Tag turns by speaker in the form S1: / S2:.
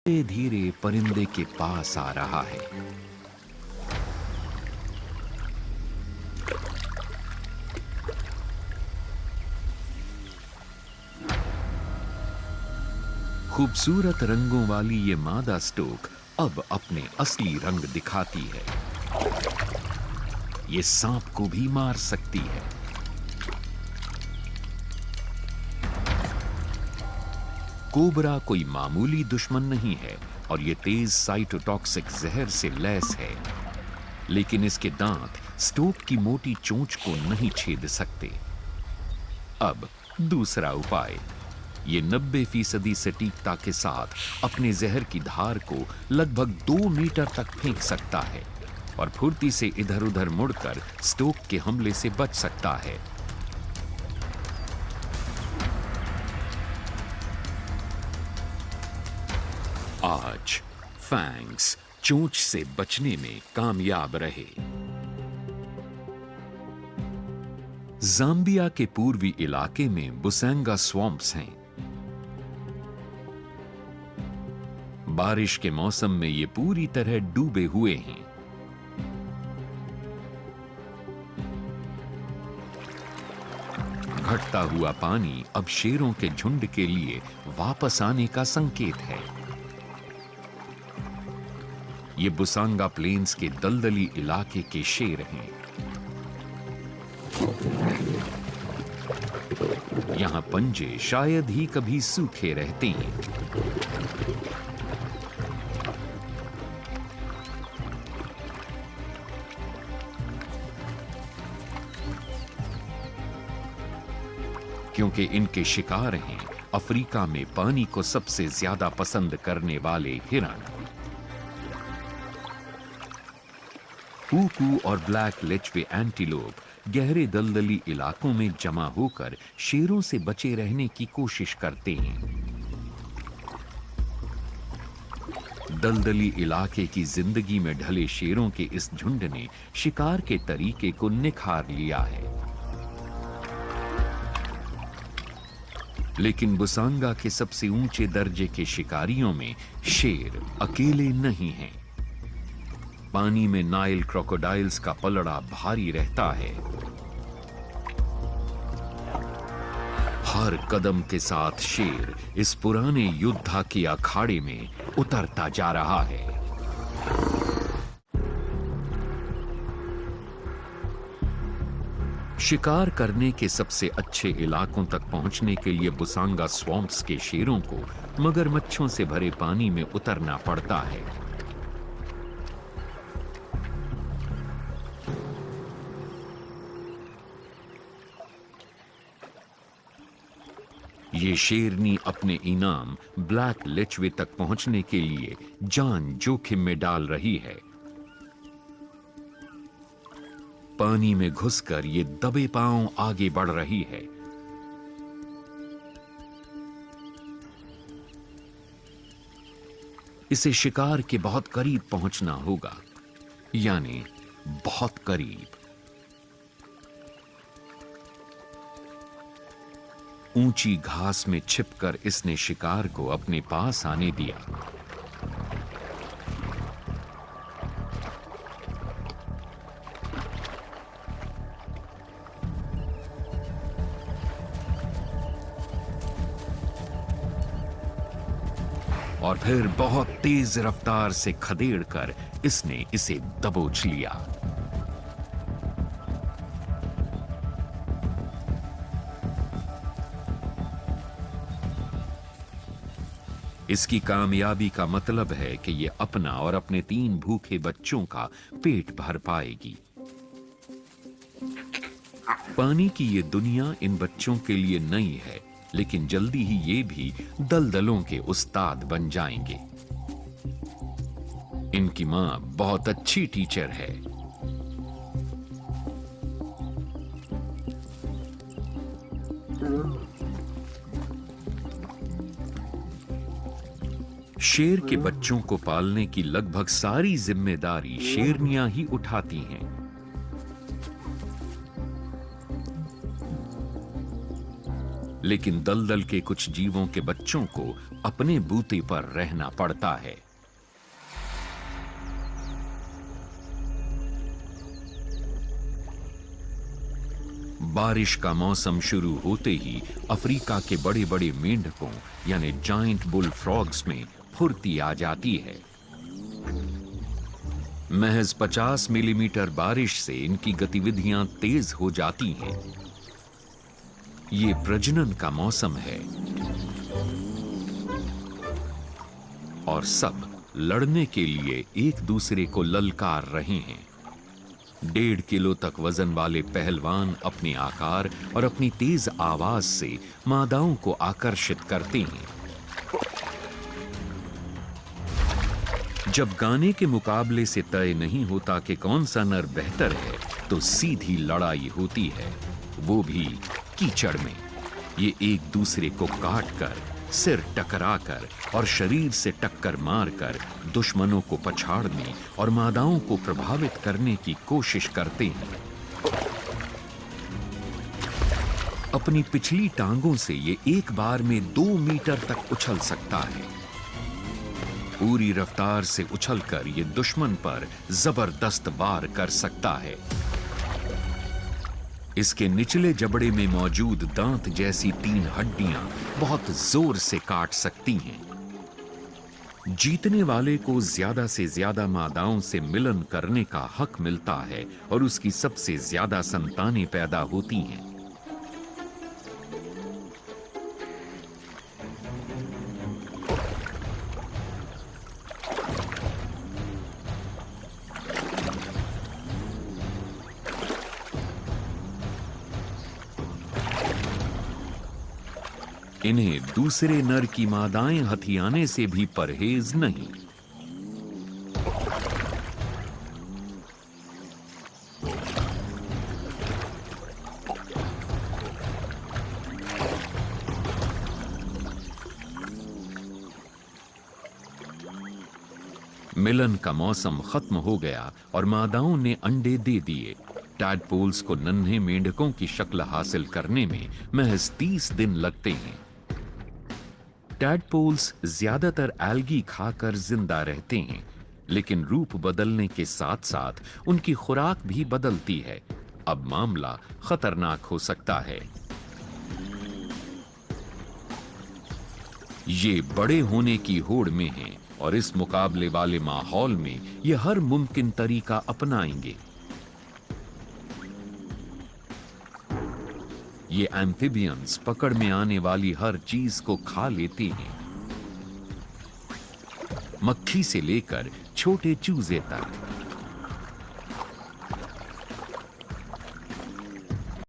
S1: धीरे धीरे परिंदे के पास आ रहा है। खूबसूरत रंगों वाली ये मादा स्टोक अब अपने असली रंग दिखाती है। ये सांप को भी मार सकती है। कोबरा कोई मामूली दुश्मन नहीं है और ये तेज साइटोटॉक्सिक जहर से लैस है, लेकिन इसके दांत स्टोक की मोटी चोंच को नहीं छेद सकते। अब दूसरा उपाय। ये 90% सटीकता के साथ अपने जहर की धार को लगभग 2 मीटर तक फेंक सकता है और फुर्ती से इधर उधर मुड़कर स्टोक के हमले से बच सकता है। आज फैंग्स चोंच से बचने में कामयाब रहे। ज़ाम्बिया के पूर्वी इलाके में बुसैंगा स्वॉम्प्स हैं। बारिश के मौसम में ये पूरी तरह डूबे हुए हैं। घटता हुआ पानी अब शेरों के झुंड के लिए वापस आने का संकेत है। ये बुसांगा प्लेन्स के दलदली इलाके के शेर हैं। यहां पंजे शायद ही कभी सूखे रहते हैं। क्योंकि इनके शिकार हैं अफ्रीका में पानी को सबसे ज्यादा पसंद करने वाले हिरण। कूकू और ब्लैक लेचवे एंटीलोप गहरे दलदली इलाकों में जमा होकर शेरों से बचे रहने की कोशिश करते हैं। दलदली इलाके की जिंदगी में ढले शेरों के इस झुंड ने शिकार के तरीके को निखार लिया है। लेकिन बुसांगा के सबसे ऊंचे दर्जे के शिकारियों में शेर अकेले नहीं हैं। पानी में नाइल क्रोकोडाइल्स का पलड़ा भारी रहता है। हर कदम के साथ शेर इस पुराने योद्धा के अखाड़े में उतरता जा रहा है। शिकार करने के सबसे अच्छे इलाकों तक पहुंचने के लिए बुसांगा स्वॉम्प्स के शेरों को मगरमच्छों से भरे पानी में उतरना पड़ता है। ये शेरनी अपने इनाम ब्लैक लेचवे तक पहुंचने के लिए जान जोखिम में डाल रही है। पानी में घुसकर ये दबे पांव आगे बढ़ रही है। इसे शिकार के बहुत करीब पहुंचना होगा, यानी बहुत करीब। ऊंची घास में छिपकर इसने शिकार को अपने पास आने दिया। और फिर बहुत तेज रफ्तार से खदेड़कर इसने इसे दबोच लिया। इसकी कामयाबी का मतलब है कि ये अपना और अपने 3 भूखे बच्चों का पेट भर पाएगी। पानी की ये दुनिया इन बच्चों के लिए नई है, लेकिन जल्दी ही ये भी दलदलों के उस्ताद बन जाएंगे। इनकी मां बहुत अच्छी टीचर है। शेर के बच्चों को पालने की लगभग सारी जिम्मेदारी शेरनियां ही उठाती हैं। लेकिन दलदल के कुछ जीवों के बच्चों को अपने बूते पर रहना पड़ता है। बारिश का मौसम शुरू होते ही अफ्रीका के बड़े बड़े मेंढकों यानी जायंट बुल फ्रॉग्स में फुर्ती आ जाती है। महज 50 मिलीमीटर बारिश से इनकी गतिविधियां तेज हो जाती हैं। ये प्रजनन का मौसम है और सब लड़ने के लिए एक दूसरे को ललकार रहे हैं। 1.5 किलो तक वजन वाले पहलवान अपने आकार और अपनी तेज आवाज से मादाओं को आकर्षित करते हैं। जब गाने के मुकाबले से तय नहीं होता कि कौन सा नर बेहतर है, तो सीधी लड़ाई होती है, वो भी कीचड़ में। ये एक दूसरे को काटकर, सिर टकराकर और शरीर से टक्कर मारकर दुश्मनों को पछाड़ने और मादाओं को प्रभावित करने की कोशिश करते हैं। अपनी पिछली टांगों से ये एक बार में 2 मीटर तक उछल सकता है। पूरी रफ्तार से उछलकर ये दुश्मन पर जबरदस्त वार कर सकता है। इसके निचले जबड़े में मौजूद दांत जैसी 3 हड्डियां बहुत जोर से काट सकती हैं। जीतने वाले को ज्यादा से ज्यादा मादाओं से मिलन करने का हक मिलता है और उसकी सबसे ज्यादा संतानें पैदा होती हैं। इन्हें दूसरे नर की मादाएं हथियाने से भी परहेज नहीं। मिलन का मौसम खत्म हो गया और मादाओं ने अंडे दे दिए। टैडपोल्स को नन्हे मेंढकों की शक्ल हासिल करने में महज 30 दिन लगते हैं। टैडपोल्स ज्यादातर एल्गी खाकर जिंदा रहते हैं, लेकिन रूप बदलने के साथ साथ उनकी खुराक भी बदलती है। अब मामला खतरनाक हो सकता है। ये बड़े होने की होड़ में हैं और इस मुकाबले वाले माहौल में ये हर मुमकिन तरीका अपनाएंगे। ये एम्फिबियंस पकड़ में आने वाली हर चीज को खा लेते हैं, मक्खी से लेकर छोटे चूजे तक।